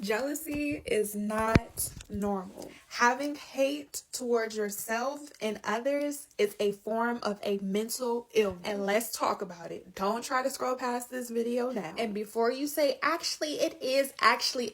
Jealousy is not normal. Having hate towards yourself and others is a form of a mental illness. And let's talk about it. Don't try to scroll past this video now. And before you say,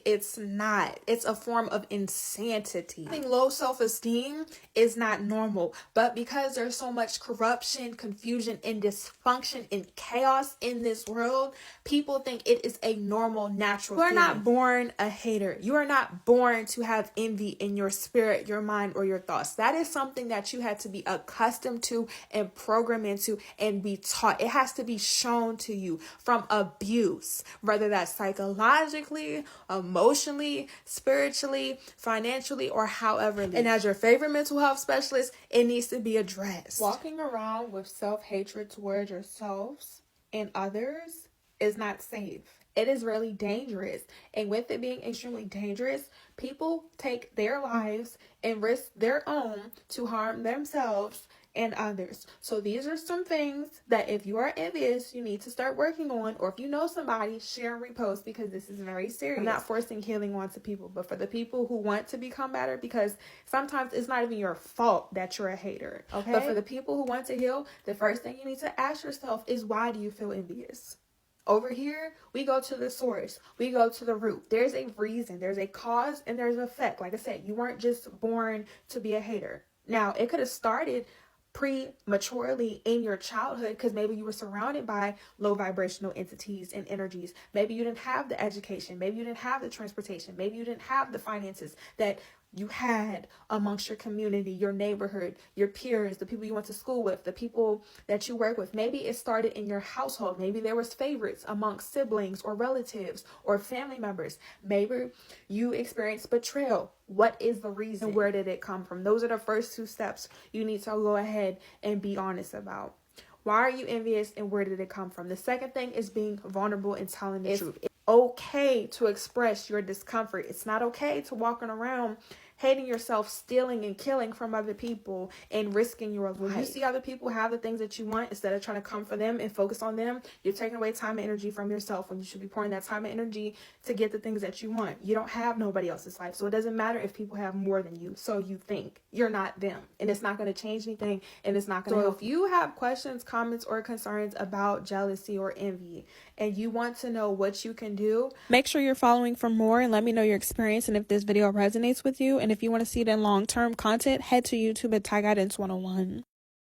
it's not. It's a form of insanity. Having low self-esteem is not normal. But because there's so much corruption, confusion, and dysfunction and chaos in this world, people think it is a normal, natural thing. You are not born a hater. You are not born to have envy in your spirit, your mind, or your thoughts. That is something that you had to be accustomed to and programmed into and be taught. It has to be shown to you from abuse, whether that's psychologically, emotionally, spiritually, financially, or however. And as your favorite mental health specialist, it needs to be addressed. Walking around with self-hatred towards yourselves and others is not safe. It is really dangerous. And with it being extremely dangerous, people take their lives and risk their own to harm themselves and others. So these are some things that if you are envious, you need to start working on, or if you know somebody, share and repost, because this is very serious. I'm not forcing healing onto people, but for the people who want to become better, because sometimes it's not even your fault that you're a hater, okay? But for the people who want to heal, the first thing you need to ask yourself is, why do you feel envious? Over here, we go to the source. We go to the root. There's a reason. There's a cause and there's an effect. Like I said, you weren't just born to be a hater. Now, it could have started prematurely in your childhood because maybe you were surrounded by low vibrational entities and energies. Maybe you didn't have the education. Maybe you didn't have the transportation. Maybe you didn't have the finances that you had amongst your community, your neighborhood, your peers, the people you went to school with, the people that you work with. Maybe it started in your household. Maybe there was favorites amongst siblings or relatives or family members. Maybe you experienced betrayal. What is the reason? Where did it come from? Those are the first two steps you need to go ahead and be honest about. Why are you envious and where did it come from? The second thing is being vulnerable and telling the truth. It's okay to express your discomfort. It's not okay to walking around hating yourself, stealing and killing from other people and risking your life. When you see other people have the things that you want, instead of trying to come for them and focus on them, you're taking away time and energy from yourself when you should be pouring that time and energy to get the things that you want. You don't have nobody else's life, so it doesn't matter if people have more than you. So you think you're not them, and it's not going to change anything, and it's not going to help. If you have questions, comments, or concerns about jealousy or envy, and you want to know what you can do, make sure you're following for more and let me know your experience and if this video resonates with you. And if you want to see it in long-term content, head to YouTube at Ty Guidance 101.